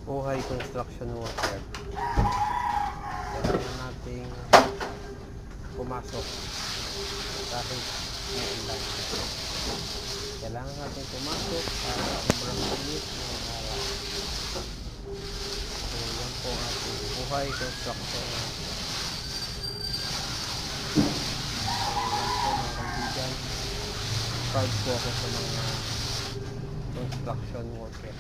Buhay construction worker. Kailangan nating pumasok kahit umuulan. Kailangan natin pumasok para sobrang init ng araw. So yan po ating buhay construction. Proud po ako sa mga construction worker.